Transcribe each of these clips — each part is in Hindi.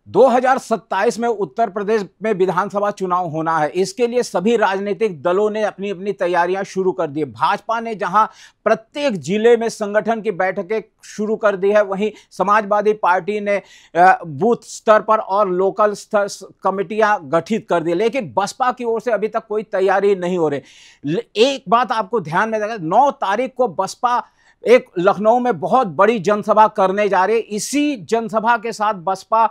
2027 में उत्तर प्रदेश में विधानसभा चुनाव होना है। इसके लिए सभी राजनीतिक दलों ने अपनी अपनी तैयारियां शुरू कर दी। भाजपा ने जहां प्रत्येक जिले में संगठन की बैठकें शुरू कर दी है, वहीं समाजवादी पार्टी ने बूथ स्तर पर और लोकल स्तर कमेटियां गठित कर दी। लेकिन बसपा की ओर से अभी तक कोई तैयारी नहीं हो रही। एक बात आपको ध्यान में रखना, 9 तारीख को बसपा एक लखनऊ में बहुत बड़ी जनसभा करने जा रही है। इसी जनसभा के साथ बसपा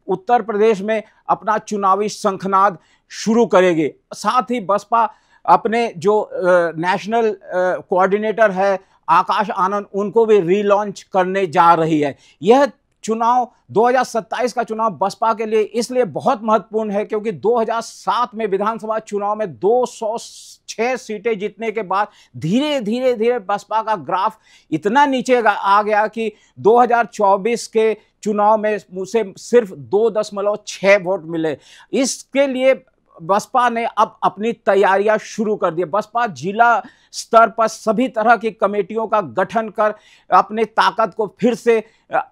उत्तर प्रदेश में अपना चुनावी शंखनाद शुरू करेगी। साथ ही बसपा अपने जो नेशनल कोऑर्डिनेटर है आकाश आनंद, उनको भी रीलॉन्च करने जा रही है। यह चुनाव 2027 का चुनाव बसपा के लिए इसलिए बहुत महत्वपूर्ण है क्योंकि 2007 में विधानसभा चुनाव में 206 सीटें जीतने के बाद धीरे धीरे धीरे बसपा का ग्राफ इतना नीचे आ गया कि 2024 के चुनाव में उसे सिर्फ 2.6 वोट मिले। इसके लिए बसपा ने अब अपनी तैयारियां शुरू कर दी। बसपा जिला स्तर पर सभी तरह की कमेटियों का गठन कर अपनी ताकत को फिर से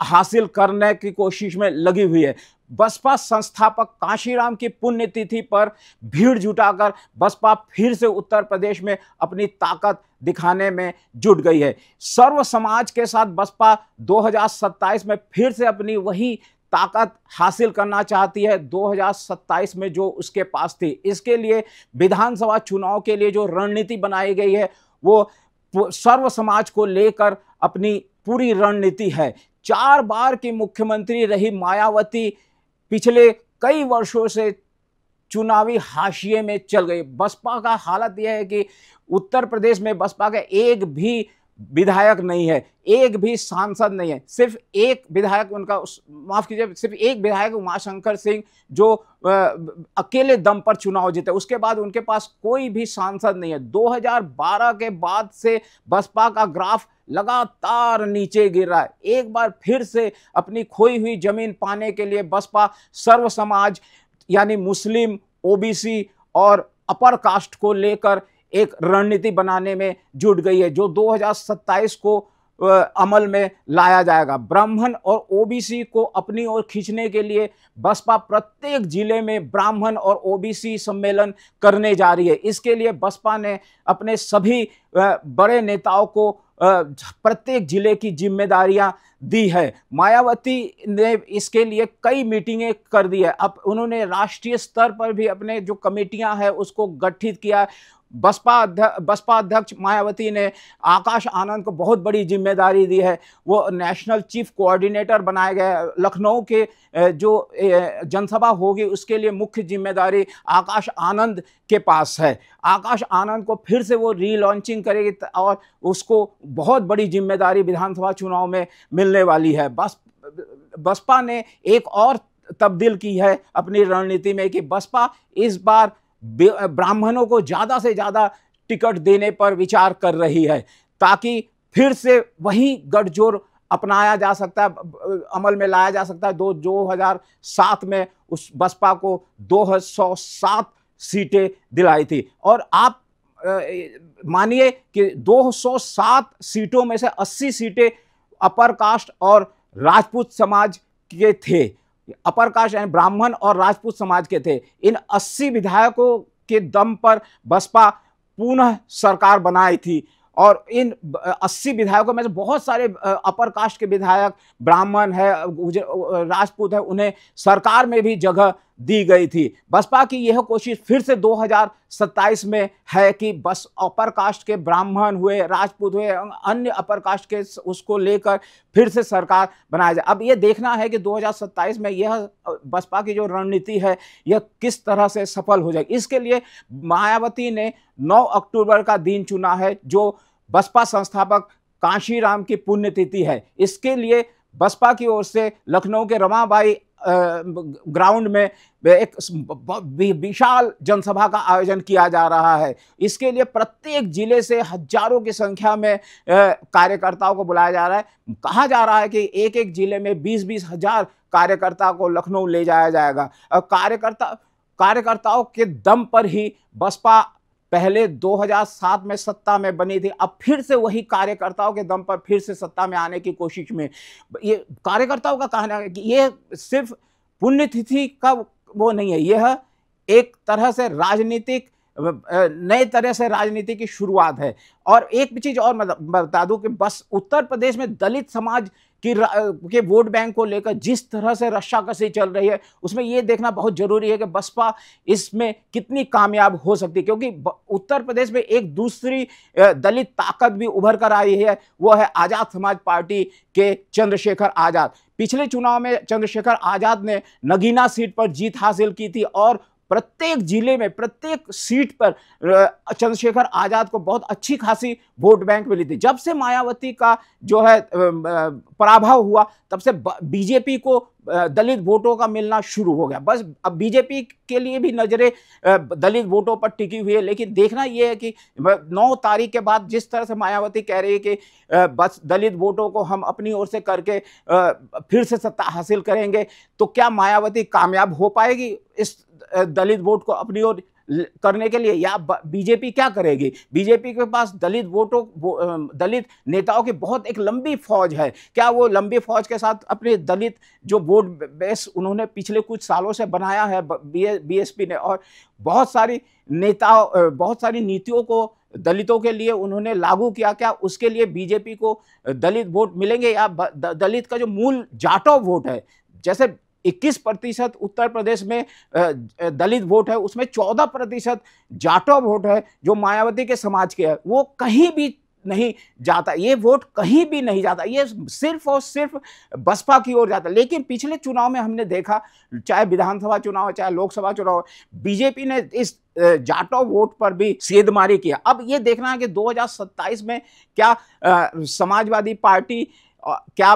हासिल करने की कोशिश में लगी हुई है। बसपा संस्थापक कांशीराम की पुण्यतिथि पर भीड़ जुटाकर बसपा फिर से उत्तर प्रदेश में अपनी ताकत दिखाने में जुट गई है। सर्व समाज के साथ बसपा 2027 में फिर से अपनी वही ताकत हासिल करना चाहती है 2027 में जो उसके पास थी। इसके लिए विधानसभा चुनाव के लिए जो रणनीति बनाई गई है वो सर्व समाज को लेकर अपनी पूरी रणनीति है। 4 बार की मुख्यमंत्री रही मायावती पिछले कई वर्षों से चुनावी हाशिए में चल गई। बसपा का हालत यह है कि उत्तर प्रदेश में बसपा का एक भी विधायक नहीं है, एक भी सांसद नहीं है। सिर्फ एक विधायक उनका, माफ कीजिए, सिर्फ एक विधायक उमाशंकर सिंह जो अकेले दम पर चुनाव जीते, उसके बाद उनके पास कोई भी सांसद नहीं है। 2012 के बाद से बसपा का ग्राफ लगातार नीचे गिर रहा है। एक बार फिर से अपनी खोई हुई जमीन पाने के लिए बसपा सर्व समाज यानी मुस्लिम, ओबीसी और अपर कास्ट को लेकर एक रणनीति बनाने में जुट गई है जो 2027 को अमल में लाया जाएगा। ब्राह्मण और ओबीसी को अपनी ओर खींचने के लिए बसपा प्रत्येक जिले में ब्राह्मण और ओबीसी सम्मेलन करने जा रही है। इसके लिए बसपा ने अपने सभी बड़े नेताओं को प्रत्येक जिले की जिम्मेदारियां दी है। मायावती ने इसके लिए कई मीटिंगें कर दी है। अब उन्होंने राष्ट्रीय स्तर पर भी अपने जो कमेटियां हैं उसको गठित किया। बसपा अध्यक्ष मायावती ने आकाश आनंद को बहुत बड़ी जिम्मेदारी दी है। वो नेशनल चीफ कोऑर्डिनेटर बनाए गए। लखनऊ के जो जनसभा होगी उसके लिए मुख्य जिम्मेदारी आकाश आनंद के पास है। आकाश आनंद को फिर से वो रीलॉन्चिंग करेगी और उसको बहुत बड़ी जिम्मेदारी विधानसभा चुनाव में मिलने वाली है। बसपा ने एक और तब्दील की है अपनी रणनीति में कि बसपा इस बार ब्राह्मणों को ज्यादा से ज्यादा टिकट देने पर विचार कर रही है ताकि फिर से वही गठजोड़ अपनाया जा सकता है, अमल में लाया जा सकता है। 2007 में उस बसपा को 207 सीटें दिलाई थी और आप मानिए कि 207 सीटों में से 80 सीटें अपर कास्ट और राजपूत समाज के थे। अपर कास्ट यानी ब्राह्मण और राजपूत समाज के थे। इन 80 विधायकों के दम पर बसपा पुनः सरकार बनाई थी और इन 80 विधायकों में से बहुत सारे अपर कास्ट के विधायक ब्राह्मण है, राजपूत है, उन्हें सरकार में भी जगह दी गई थी। बसपा की यह कोशिश फिर से 2027 में है कि बस अपर कास्ट के ब्राह्मण हुए, राजपूत हुए, अन्य अपर कास्ट के उसको लेकर फिर से सरकार बनाया जाए। अब ये देखना है कि 2027 में यह बसपा की जो रणनीति है यह किस तरह से सफल हो जाएगी। इसके लिए मायावती ने 9 अक्टूबर का दिन चुना है जो बसपा संस्थापक कांशीराम की पुण्यतिथि है। इसके लिए बसपा की ओर से लखनऊ के रमाबाई ग्राउंड में एक विशाल जनसभा का आयोजन किया जा रहा है। इसके लिए प्रत्येक जिले से हजारों की संख्या में कार्यकर्ताओं को बुलाया जा रहा है। कहा जा रहा है कि एक एक जिले में 20-20 हजार कार्यकर्ता को लखनऊ ले जाया जाएगा। कार्यकर्ताओं के दम पर ही बसपा पहले 2007 में सत्ता में बनी थी, अब फिर से वही कार्यकर्ताओं के दम पर फिर से सत्ता में आने की कोशिश में। ये कार्यकर्ताओं का कहना है कि ये सिर्फ पुण्यतिथि का वो नहीं है, यह एक तरह से राजनीतिक नए तरह से राजनीति की शुरुआत है। और एक चीज और बता दूं कि बस उत्तर प्रदेश में दलित समाज के वोट बैंक को लेकर जिस तरह से रस्साकसी चल रही है, उसमें यह देखना बहुत जरूरी है कि बसपा इसमें कितनी कामयाब हो सकती है, क्योंकि उत्तर प्रदेश में एक दूसरी दलित ताकत भी उभर कर आई है, वो है आजाद समाज पार्टी के चंद्रशेखर आजाद। पिछले चुनाव में चंद्रशेखर आजाद ने नगीना सीट पर जीत हासिल की थी और प्रत्येक जिले में प्रत्येक सीट पर चंद्रशेखर आजाद को बहुत अच्छी खासी वोट बैंक मिली थी। जब से मायावती का जो है पराभव हुआ, तब से बीजेपी को दलित वोटों का मिलना शुरू हो गया। बस अब बीजेपी के लिए भी नजरें दलित वोटों पर टिकी हुई है, लेकिन देखना यह है कि 9 तारीख के बाद जिस तरह से मायावती कह रही है कि बस दलित वोटों को हम अपनी ओर से करके फिर से सत्ता हासिल करेंगे, तो क्या मायावती कामयाब हो पाएगी इस दलित वोट को अपनी ओर करने के लिए, या बीजेपी क्या करेगी? बीजेपी के पास दलित नेताओं की बहुत एक लंबी फौज है। क्या वो लंबी फौज के साथ अपने दलित जो वोट बेस उन्होंने पिछले कुछ सालों से बनाया है बीएसपी ने, और बहुत सारी नीतियों को दलितों के लिए उन्होंने लागू किया, क्या उसके लिए बीजेपी को दलित वोट मिलेंगे? या दलित का जो मूल जाटो वोट है, जैसे 21% उत्तर प्रदेश में दलित वोट है, उसमें 14% जाटो वोट है जो मायावती के समाज के है, वो कहीं भी नहीं जाता, ये वोट कहीं भी नहीं जाता, ये सिर्फ और सिर्फ बसपा की ओर जाता। लेकिन पिछले चुनाव में हमने देखा, चाहे विधानसभा चुनाव है चाहे लोकसभा चुनाव है, बीजेपी ने इस जाटो वोट पर भी सेंधमारी किया। अब ये देखना है कि 2027 में क्या समाजवादी पार्टी, क्या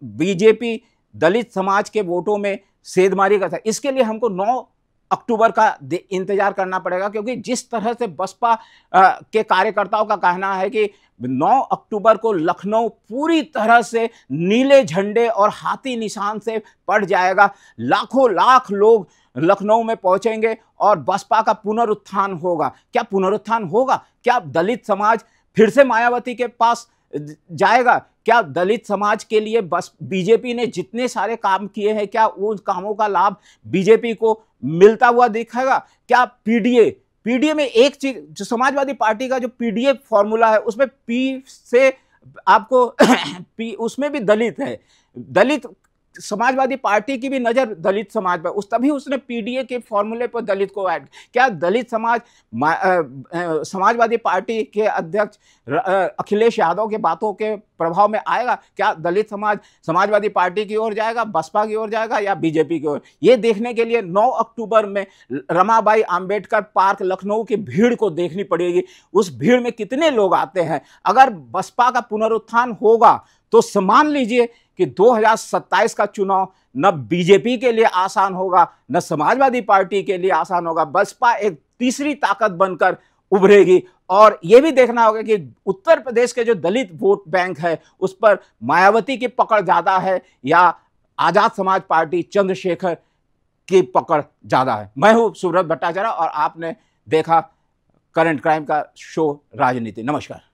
बीजेपी दलित समाज के वोटों में सेंधमारी करता है। इसके लिए हमको 9 अक्टूबर का इंतजार करना पड़ेगा, क्योंकि जिस तरह से बसपा के कार्यकर्ताओं का कहना है कि 9 अक्टूबर को लखनऊ पूरी तरह से नीले झंडे और हाथी निशान से पड़ जाएगा। लाखों लाख लोग लखनऊ में पहुंचेंगे और बसपा का पुनरुत्थान होगा। क्या पुनरुत्थान होगा? क्या दलित समाज फिर से मायावती के पास जाएगा? क्या दलित समाज के लिए बस बीजेपी ने जितने सारे काम किए हैं, क्या उन कामों का लाभ बीजेपी को मिलता हुआ दिखेगा? क्या पीडीए में एक चीज, जो समाजवादी पार्टी का जो पीडीए फॉर्मूला है, उसमें पी से आपको पी, उसमें भी दलित है। दलित समाजवादी पार्टी की भी नजर दलित समाज पर, तभी उसने पीडीए के फॉर्मूले पर दलित को ऐड। क्या दलित समाज समाजवादी पार्टी के अध्यक्ष अखिलेश यादव के बातों के प्रभाव में आएगा? क्या दलित समाज समाजवादी पार्टी की ओर जाएगा, बसपा की ओर जाएगा, या बीजेपी की ओर? ये देखने के लिए 9 अक्टूबर में रमाबाई आंबेडकर पार्क लखनऊ की भीड़ को देखनी पड़ेगी। उस भीड़ में कितने लोग आते हैं। अगर बसपा का पुनरुत्थान होगा तो मान लीजिए कि 2027 का चुनाव न बीजेपी के लिए आसान होगा, न समाजवादी पार्टी के लिए आसान होगा। बसपा एक तीसरी ताकत बनकर उभरेगी। और यह भी देखना होगा कि उत्तर प्रदेश के जो दलित वोट बैंक है, उस पर मायावती की पकड़ ज्यादा है या आजाद समाज पार्टी चंद्रशेखर की पकड़ ज्यादा है। मैं हूं सुब्रत भट्टाचार्य और आपने देखा करंट क्राइम का शो राजनीति। नमस्कार।